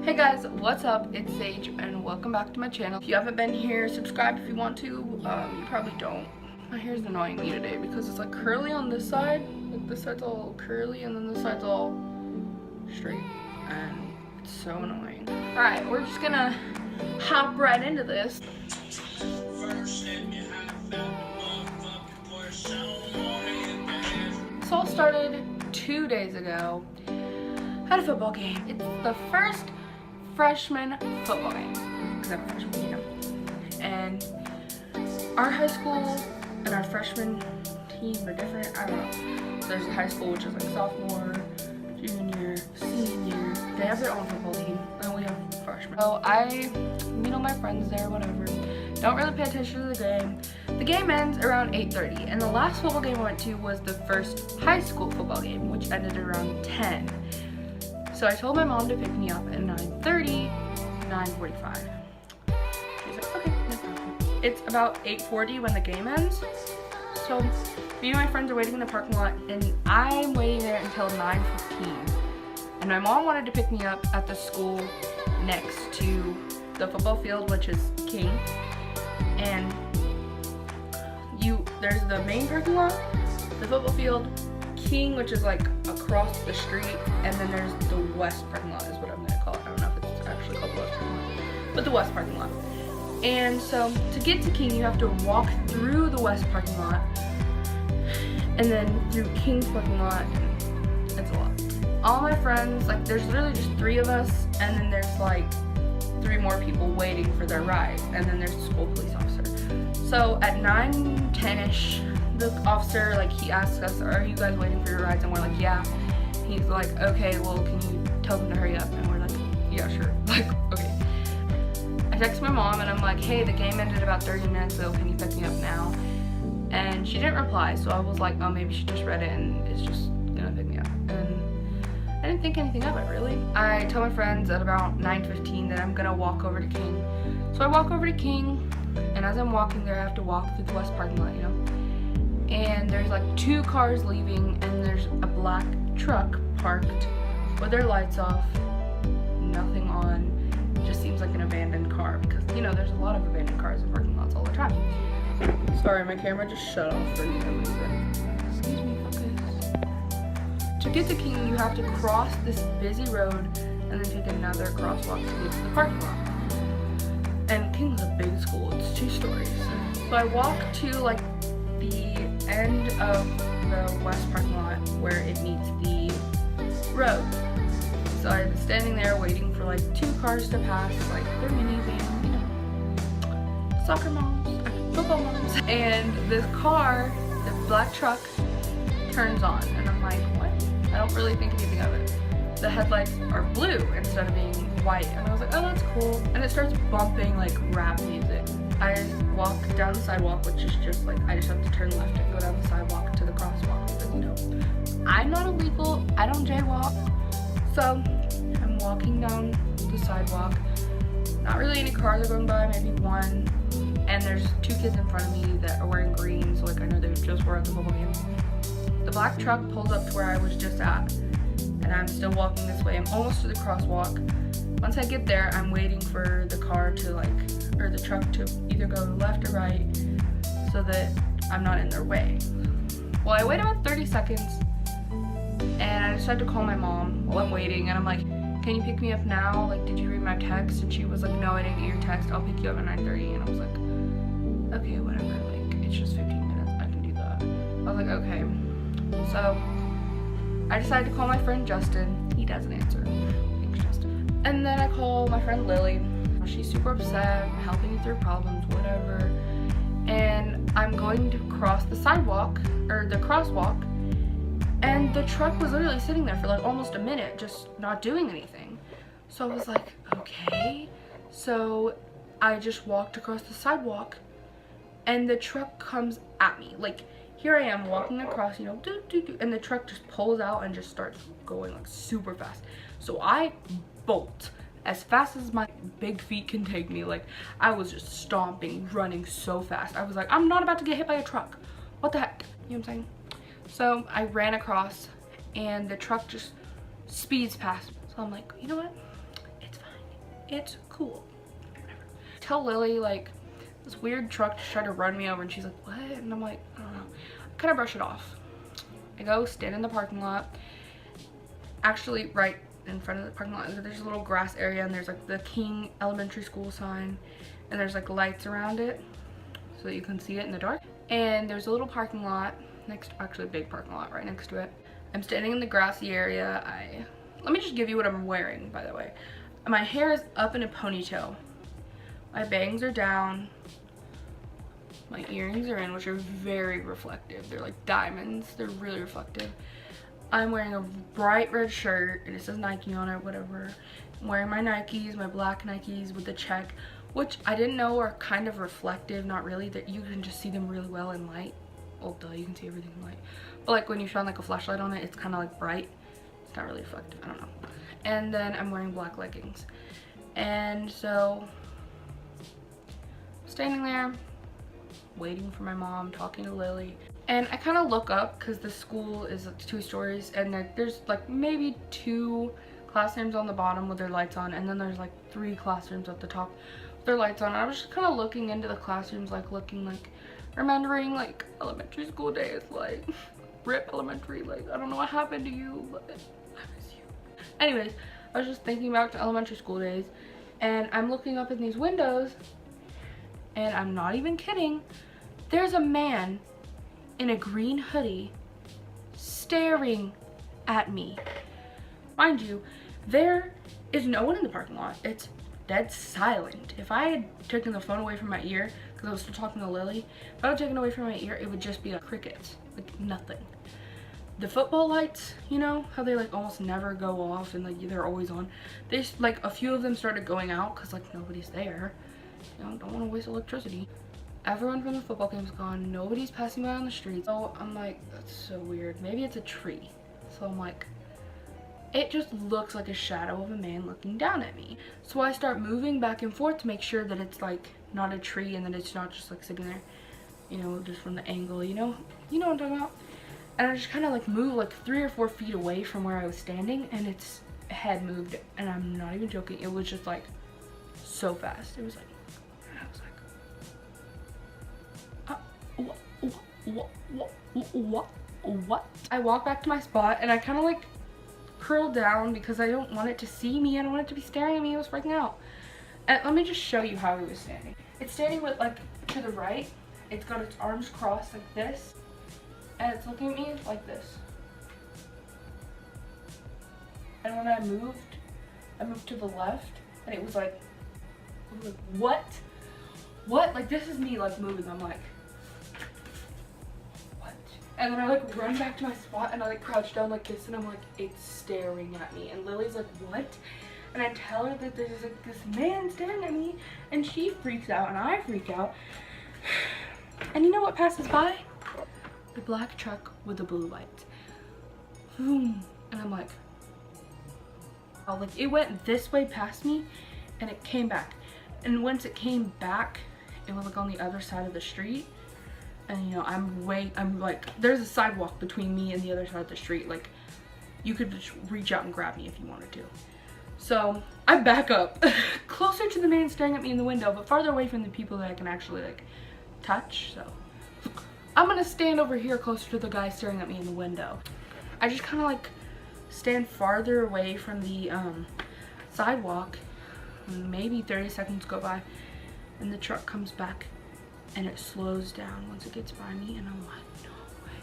Hey guys, what's up? It's Sage and welcome back to my channel. If you haven't been here, subscribe if you want to. You probably don't. My hair's annoying me today because it's like curly on this side. Like this side's all curly and then this side's all straight. And it's so annoying. Alright, we're just gonna hop right into this. This all started 2 days ago at a football game. It's the first freshman football game, because I'm a freshman, you know. And our high school and our freshman team are different. I don't know. So there's a high school which is like sophomore, junior, senior. They have their own football team, and we have freshmen. So I meet all my friends there, whatever. Don't really pay attention to the game. The game ends around 8:30, and the last football game I went to was the first high school football game, which ended around 10. So I told my mom to pick me up at 9:30, 9:45. She's like, okay, no problem. It's about 8:40 when the game ends. So me and my friends are waiting in the parking lot, and I'm waiting there until 9:15. And my mom wanted to pick me up at the school next to the football field, which is King. And there's the main parking lot, the football field, King, which is like across the street, and then there's the west parking lot is what I'm gonna call it. I don't know if it's actually called the west parking lot, but the west parking lot. And so to get to King, you have to walk through the west parking lot and then through King's parking lot. It's a lot. All my friends, like there's literally just 3 of us, and then there's like 3 more people waiting for their ride, and then there's the school police officer. So at 9:10ish, the officer, like, he asks us, are you guys waiting for your rides? And we're like, yeah. He's like, okay, well, can you tell them to hurry up? And we're like, yeah, sure. Like, okay. I text my mom and I'm like, hey, the game ended about 30 minutes ago. Can you pick me up now? And she didn't reply. So I was like, oh, maybe she just read it and is just gonna pick me up. And I didn't think anything of it, really. I tell my friends at about 9:15 that I'm gonna walk over to King. So I walk over to King, and as I'm walking there, I have to walk through the west parking lot, you know? And there's like 2 cars leaving, and there's a black truck parked with their lights off, nothing on. Just seems like an abandoned car, because you know there's a lot of abandoned cars in parking lots all the time. Sorry, my camera just shut off for no reason. Excuse me, focus. To get to King, you have to cross this busy road and then take another crosswalk to get to the parking lot. And King's a big school, it's 2 stories. So I walk to like the end of the west parking lot where it meets the road. So I'm standing there waiting for like 2 cars to pass, like they're minivan, you know, soccer moms, football moms. And this car, the black truck, turns on, and I'm like, what? I don't really think anything of it. The headlights are blue instead of being white, and I was like, oh, that's cool. And it starts bumping like rap music. I walk down the sidewalk, which is just like, I just have to turn left and go down the sidewalk to the crosswalk, because you know, I'm not illegal, I don't jaywalk. So I'm walking down the sidewalk, not really any cars are going by, maybe 1, and there's 2 kids in front of me that are wearing green, so like I know they just were at the football game. The black truck pulls up to where I was just at, and I'm still walking this way. I'm almost to the crosswalk. Once I get there, I'm waiting for the car to or the truck to either go left or right so that I'm not in their way. Well, I wait about 30 seconds, and I decided to call my mom while I'm waiting, and I'm like, can you pick me up now? Like, did you read my text? And she was like, no, I didn't get your text. I'll pick you up at 9:30. And I was like, okay, whatever. Like, it's just 15 minutes. I can do that. I was like, okay. So I decided to call my friend Justin. He doesn't answer. Thanks, Justin. And then I call my friend Lily. She's super upset, helping me through problems, whatever. And I'm going to cross the sidewalk, or the crosswalk, and the truck was literally sitting there for like almost a minute, just not doing anything. So I was like, okay. So I just walked across the sidewalk, and the truck comes at me. Like, here I am walking across, you know, doo, doo, doo, and the truck just pulls out and just starts going like super fast. So I bolt as fast as my big feet can take me. Like, I was just stomping, running so fast. I was like, I'm not about to get hit by a truck. What the heck? You know what I'm saying? So I ran across, and the truck just speeds past. So I'm like, you know what? It's fine. It's cool. Whatever. Tell Lily, like, this weird truck just tried to run me over, and she's like, what? And I'm like, I don't know. I kind of brush it off. I go stand in the parking lot. Actually, right in front of the parking lot, there's a little grass area, and there's like the King Elementary School sign, and there's like lights around it so that you can see it in the dark. And there's a little parking lot next, actually a big parking lot right next to it. I'm standing in the grassy area. Let me just give you what I'm wearing, by the way. My hair is up in a ponytail. My bangs are down. My earrings are in, which are very reflective. They're like diamonds. They're really reflective. I'm wearing a bright red shirt, and it says Nike on it, whatever. I'm wearing my Nikes, my black Nikes with the check, which I didn't know are kind of reflective. Not really, that you can just see them really well in light. Well, duh, you can see everything in light. But like when you shine like a flashlight on it, it's kind of like bright. It's not really reflective, I don't know. And then I'm wearing black leggings. And so, standing there, waiting for my mom, talking to Lily. And I kind of look up because the school is 2 stories, and there's like maybe 2 classrooms on the bottom with their lights on, and then there's like 3 classrooms at the top with their lights on. And I was just kind of looking into the classrooms, like looking, like remembering like elementary school days, like rip elementary, like I don't know what happened to you, but I miss you. Anyways, I was just thinking back to elementary school days, and I'm looking up in these windows, and I'm not even kidding, there's a man in a green hoodie staring at me. Mind you, there is no one in the parking lot. It's dead silent. If I had taken the phone away from my ear, because I was still talking to Lily, if I had taken it away from my ear, it would just be like crickets, like nothing. The football lights, you know how they like almost never go off and like they're always on? They like a few of them started going out because like nobody's there. You know, don't want to waste electricity. Everyone from the football game's gone. Nobody's passing by on the street. So I'm like, that's so weird. Maybe it's a tree. So I'm like, it just looks like a shadow of a man looking down at me. So I start moving back and forth to make sure that it's like not a tree and that it's not just like sitting there, you know, just from the angle, you know what I'm talking about? And I just kind of like move like 3 or 4 feet away from where I was standing, and its head moved, and I'm not even joking. It was just like so fast. It was like, what? I walk back to my spot, and I kind of like curl down because I don't want it to see me. I don't want it to be staring at me. I was freaking out. And let me just show you how he was standing. It's standing with like to the right. It's got its arms crossed like this, and it's looking at me like this. And when I moved to the left, and it was like what? Like this is me like moving. I'm like, and then I like run back to my spot, and I like crouch down like this, and I'm like, it's staring at me. And Lily's like, what? And I tell her that there's like this man staring at me, and she freaks out and I freak out. And you know what passes by? The black truck with the blue lights. Boom. And I'm like, oh, like it went this way past me and it came back. And once it came back, it was like on the other side of the street. And you know, I'm like, there's a sidewalk between me and the other side of the street. Like, you could just reach out and grab me if you wanted to. So I back up closer to the man staring at me in the window, but farther away from the people that I can actually like touch. So I'm gonna stand over here closer to the guy staring at me in the window. I just kind of like stand farther away from the sidewalk. Maybe 30 seconds go by, and the truck comes back. And it slows down once it gets by me, and I'm like, no way.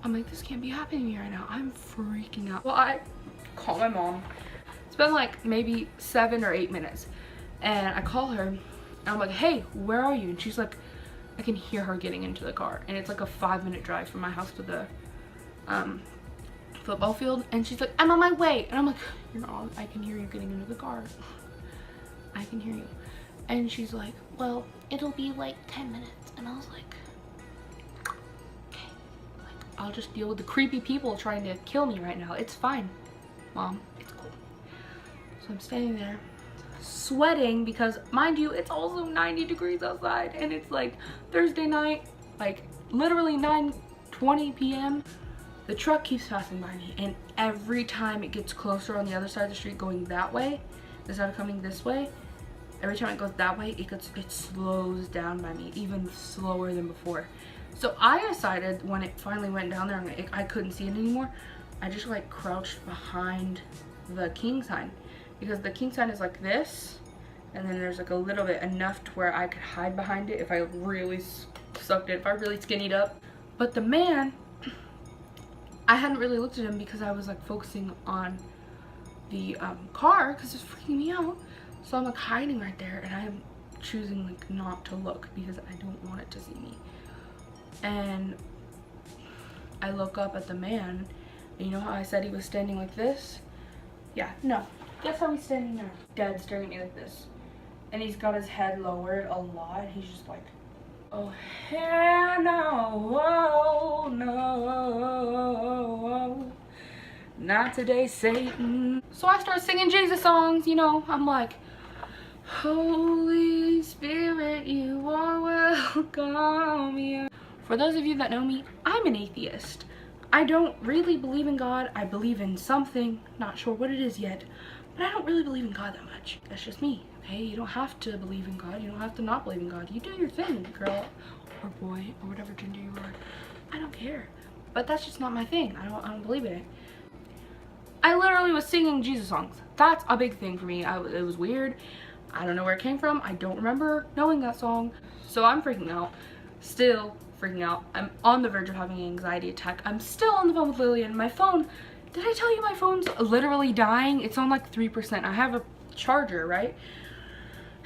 I'm like, this can't be happening to me right now. I'm freaking out. Well, I call my mom. It's been like maybe 7 or 8 minutes. And I call her, and I'm like, hey, where are you? And she's like, I can hear her getting into the car. And it's like a 5-minute drive from my house to the football field. And she's like, I'm on my way. And I'm like, you're on. I can hear you getting into the car. I can hear you. And she's like, well, it'll be like 10 minutes. And I was like, okay, like, I'll just deal with the creepy people trying to kill me right now. It's fine, Mom, it's cool. So I'm standing there sweating because, mind you, it's also 90 degrees outside, and it's like Thursday night, like literally 9:20 p.m. The truck keeps passing by me, and every time it gets closer on the other side of the street going that way, instead of coming this way, every time it goes that way, it slows down by me even slower than before. So I decided when it finally went down there and I couldn't see it anymore, I just like crouched behind the king sign, because the king sign is like this, and then there's like a little bit enough to where I could hide behind it if I really sucked it, if I really skinnied up. But the man, I hadn't really looked at him because I was like focusing on the car because it's freaking me out. So I'm like hiding right there, and I am choosing like not to look because I don't want it to see me. And I look up at the man, and you know how I said he was standing like this? Yeah, no. Guess how he's standing there? Dead staring at me like this. And he's got his head lowered a lot. He's just like, oh hell no, oh no, not today, Satan. So I start singing Jesus songs, you know. I'm like, Holy Spirit, you are welcome here. For those of you that know me, I'm an atheist. I don't really believe in God. I believe in something, not sure what it is yet, but I don't really believe in God that much. That's just me, okay? You don't have to believe in God. You don't have to not believe in God. You do your thing, girl or boy or whatever gender you are. I don't care. But that's just not my thing. I don't believe in it. I literally was singing Jesus songs. That's a big thing for me. It was weird. I don't know where it came from. I don't remember knowing that song. So I'm freaking out. Still freaking out. I'm on the verge of having an anxiety attack. I'm still on the phone with Lillian. My phone, did I tell you my phone's literally dying? It's on like 3%. I have a charger, right?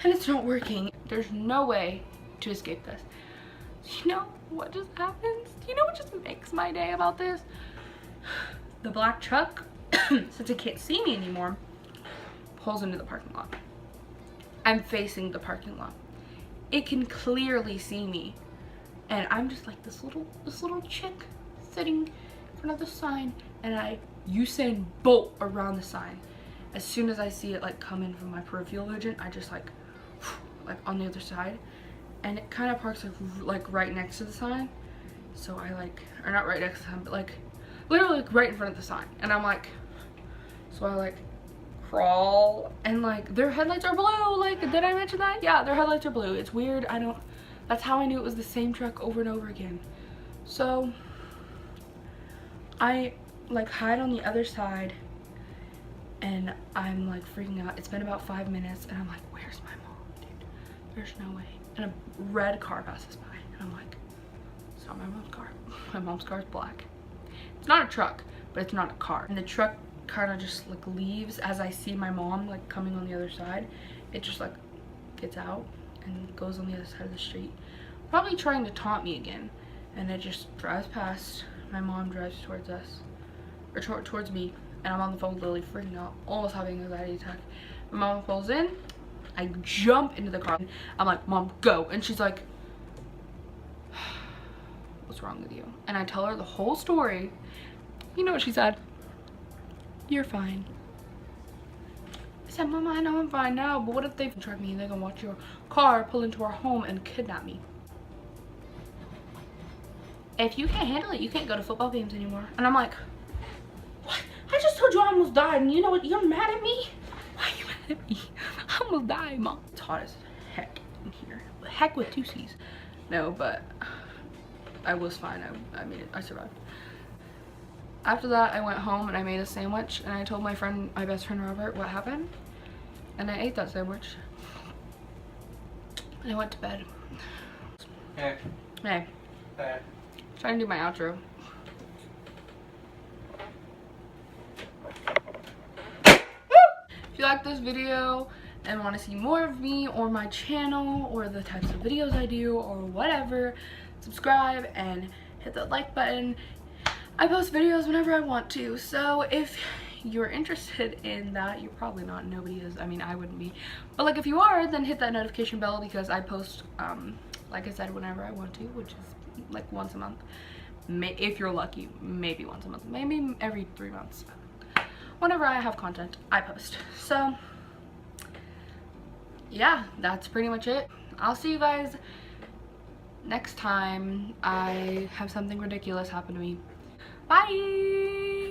And it's not working. There's no way to escape this. You know what just happens? You know what just makes my day about this? The black truck, since it can't see me anymore, pulls into the parking lot. I'm facing the parking lot. It can clearly see me. And I'm just like this little chick sitting in front of the sign, and I Usain Bolt around the sign. As soon as I see it like come in from my peripheral vision, I just like on the other side, and it kind of parks like right next to the sign. So I like, or not right next to the sign, but like literally like right in front of the sign. And I'm like, so I like crawl, and like their headlights are blue. Like, did I mention that? Yeah, their headlights are blue. It's weird. That's how I knew it was the same truck over and over again. So I like hide on the other side, and I'm like freaking out. It's been about 5 minutes, and I'm like, where's my mom, dude? There's no way. And a red car passes by, and I'm like, it's not my mom's car. My mom's car is black. It's not a truck, but it's not a car. And the truck kind of just like leaves as I see my mom like coming on the other side. It just like gets out and goes on the other side of the street, probably trying to taunt me again. And it just drives past. My mom drives towards us, or towards me, and I'm on the phone with Lily freaking out, almost having an anxiety attack. My mom pulls in. I jump into the car. I'm like, Mom, go. And she's like, what's wrong with you? And I tell her the whole story. You know what she said? You're fine. I said, Mama, I know I'm fine now, but what if they track me and they're gonna watch your car pull into our home and kidnap me? If you can't handle it, you can't go to football games anymore. And I'm like, what? I just told you I almost died, and you know what? You're mad at me? Why are you mad at me? I almost died, Mom. It's hot as heck in here. Heck with 2 C's. No, but I was fine. I made it. I survived. After that, I went home and I made a sandwich, and I told my best friend Robert what happened, and I ate that sandwich. And I went to bed. Hey. Hey. Hey. Trying to do my outro. If you like this video and want to see more of me or my channel or the types of videos I do or whatever, subscribe and hit that like button. I post videos whenever I want to, so if you're interested in that, you're probably not, nobody is, I mean I wouldn't be, but like if you are, then hit that notification bell, because I post like I said, whenever I want to, which is like once a month. If you're lucky, maybe once a month, maybe every 3 months. Whenever I have content, I post. So yeah, that's pretty much it. I'll see you guys next time I have something ridiculous happen to me. Bye!